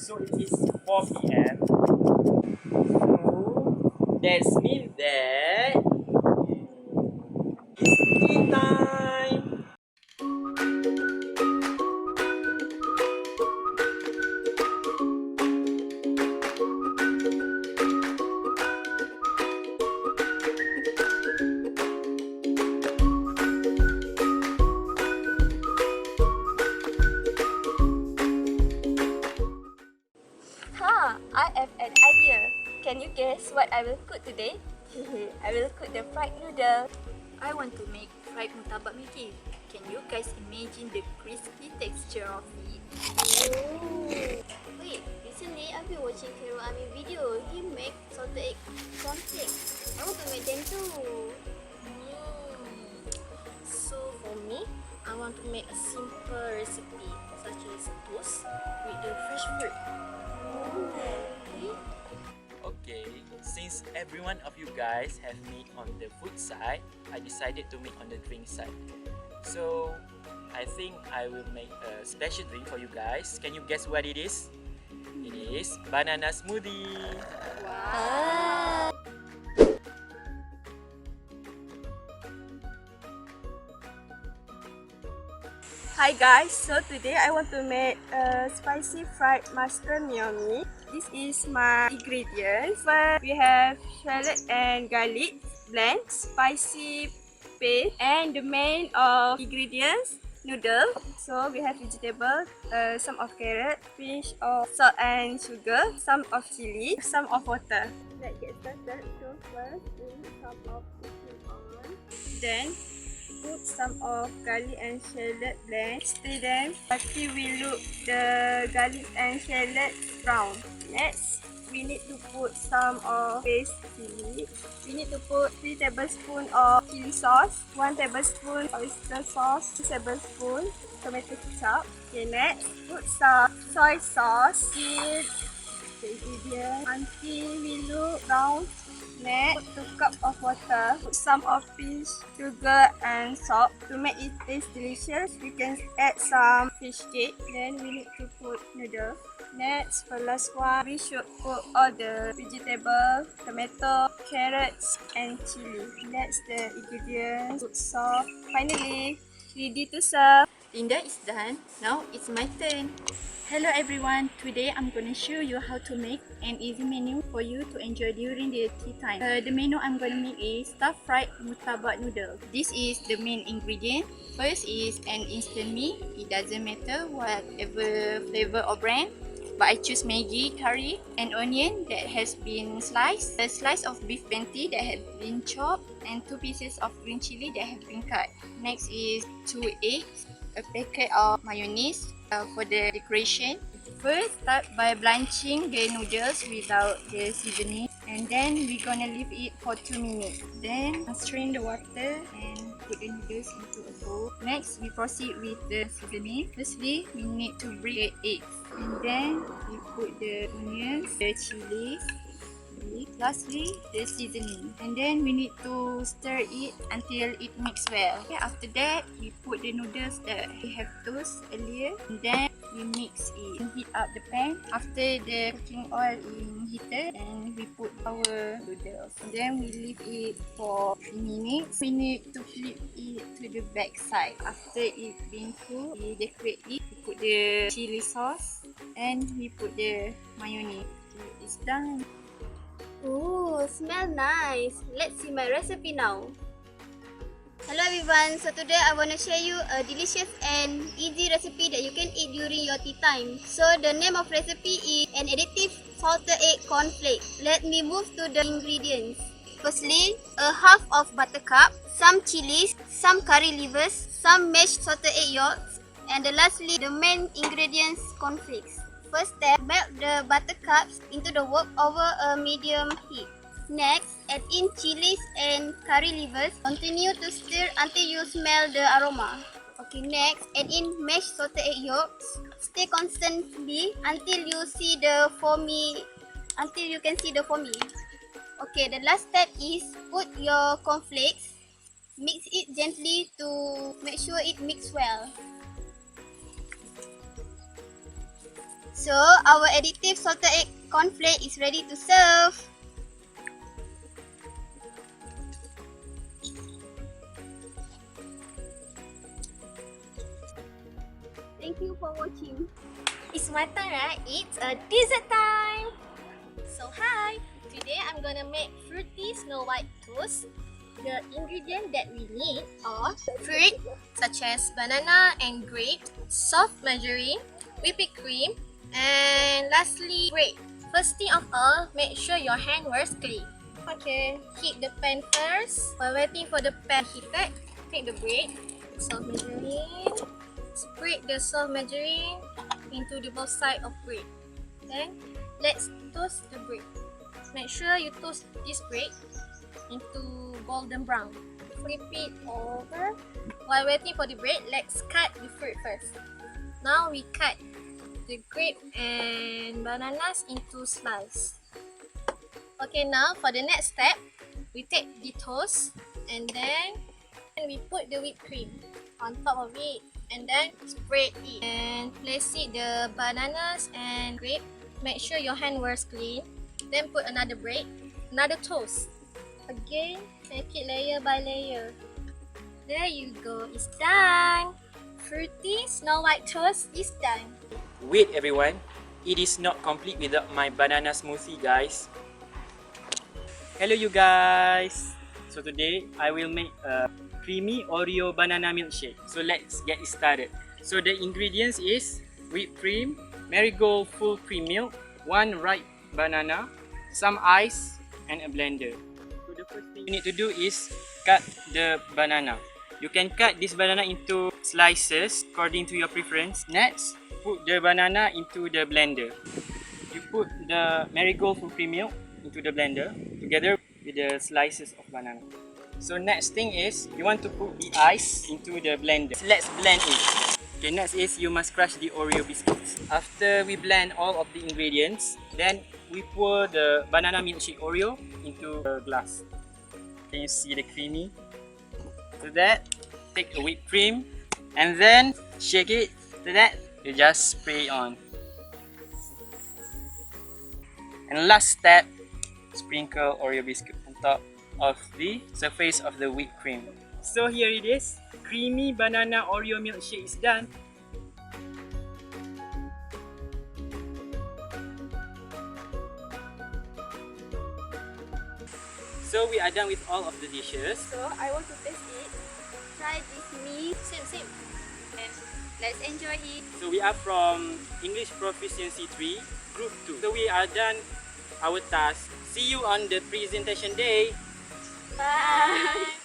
So it is 4 p.m. So that means that it's tea time. I have an idea. Can you guess what I will cook today? I will cook the fried noodle. I want to make fried murtabak Maggi. Can you guys imagine the crispy texture of it? Wait, recently I've been watching Khairul Amin video. He make salted egg cornflakes. I want to make them too. So for me, I want to make a simple recipe such as toast with the fresh fruit. Okay, since every one of you guys have meat on the food side, I decided to make on the drink side. So I think I will make a special drink for you guys. Can you guess what it is? It is banana smoothie. Wow! Hi guys, so today I want to make a spicy fried mushroom Miyomee. This is my ingredients. First, we have shallot and garlic blend, spicy paste, and the main of ingredients, noodle. So we have vegetable, some of carrot, pinch of salt and sugar, some of chili, some of water. Let's get started. So first, we put some of cooking on. Then put some of garlic and shallot blend. Stir them until we look the garlic and shallot brown. Next, we need to put some of paste chili. We need to put 3 tablespoons of chili sauce, 1 tablespoon oyster sauce, 2 tablespoons tomato ketchup. Okay, next, put some soy sauce. Stir the ingredients until we look brown. Next, put 2 cups of water. Put some of pinch sugar and salt. To make it taste delicious, we can add some fish cake. Then we need to put noodles. Next, for last one, we should put all the vegetables, tomato, carrots and chili. That's the ingredients. Put salt. Finally, ready to serve. Linda is done. Now it's my turn. Hello everyone. Today I'm gonna show you how to make an easy menu for you to enjoy during the tea time. The menu I'm gonna make is stuffed fried murtabak noodle. This is the main ingredient. First is an instant meat. It doesn't matter whatever flavor or brand. But I choose Maggi curry, an onion that has been sliced, a slice of beef patty that has been chopped, and 2 pieces of green chili that have been cut. Next is 2 eggs, a packet of mayonnaise for the decoration. First, start by blanching the noodles without the seasoning, and then we're gonna leave it for 2 minutes. Then strain the water and put the noodles into a bowl. Next, we proceed with the seasoning. Firstly, we need to break the eggs, and then we put the onions, the chilies. Lastly, the seasoning, and then we need to stir it until it mix well. Okay, after that, we put the noodles that we have toast earlier, and then we mix it. Heat up the pan. After the cooking oil is heated, and we put our noodles, and then we leave it for 3 minutes. We need to flip it to the back side. After it being cooked, we decorate it. We put the chili sauce, and we put the mayonnaise. Okay, it's done. Ooh, smell nice. Let's see my recipe now. Hello everyone, so today I want to share you a delicious and easy recipe that you can eat during your tea time. So the name of recipe is an additive salted egg cornflake. Let me move to the ingredients. Firstly, a half of buttercup, some chilies, some curry leaves, some mashed salted egg yolks, and lastly the main ingredients, cornflakes. First step, melt the buttercups into the wok over a medium heat. Next, add in chilies and curry leaves. Continue to stir until you smell the aroma. Okay, next, add in mashed salted egg yolks. Stir constantly until you can see the foamy. Okay, the last step is put your cornflakes. Mix it gently to make sure it mix well. So our additive salted egg cornflake is ready to serve. Thank you for watching. It's my turn, right? It's a dessert time! So hi! Today I'm gonna make fruity snow white toast. The ingredients that we need are fruit such as banana and grape, soft margarine, whipped cream, and lastly bread. First thing of all, make sure your hand was clean. Okay, heat the pan first. While waiting for the pan heated, take the bread, soft margarine, spread the soft margarine into the both sides of bread. Then let's toast the bread. Make sure you toast this bread into golden brown. Flip it over. While waiting for the bread, let's cut the fruit first. Now we cut the grape and bananas into slices. Okay, now for the next step, we take the toast and then we put the whipped cream on top of it and then spread it and place it the bananas and grape. Make sure your hand was clean. Then put another bread, another toast. Again, take it layer by layer. There you go, it's done. Fruity snow white toast is done. Wait everyone, it is not complete without my banana smoothie guys. Hello you guys. So today I will make a creamy Oreo banana milkshake. So let's get it started. So the ingredients is whipped cream, marigold full cream milk, 1 ripe banana, some ice and a blender. So the first thing you need to do is cut the banana. You can cut this banana into slices according to your preference. Next, put the banana into the blender. You put the marigold full cream milk into the blender together with the slices of banana. So next thing is you want to put the ice into the blender. Let's blend it. Okay, next is you must crush the Oreo biscuits. After we blend all of the ingredients, then we pour the banana milkshake Oreo into a glass. Can you see the creamy? To that, take a whipped cream and then shake it. To that, you just spray it on. And last step, sprinkle Oreo biscuit on top of the surface of the whipped cream. So here it is, creamy banana Oreo milkshake is done. So we are done with all of the dishes. So I want to taste it. Try this meat. Same. And let's enjoy it. So we are from English Proficiency 3, Group 2. So we are done our task. See you on the presentation day. Bye!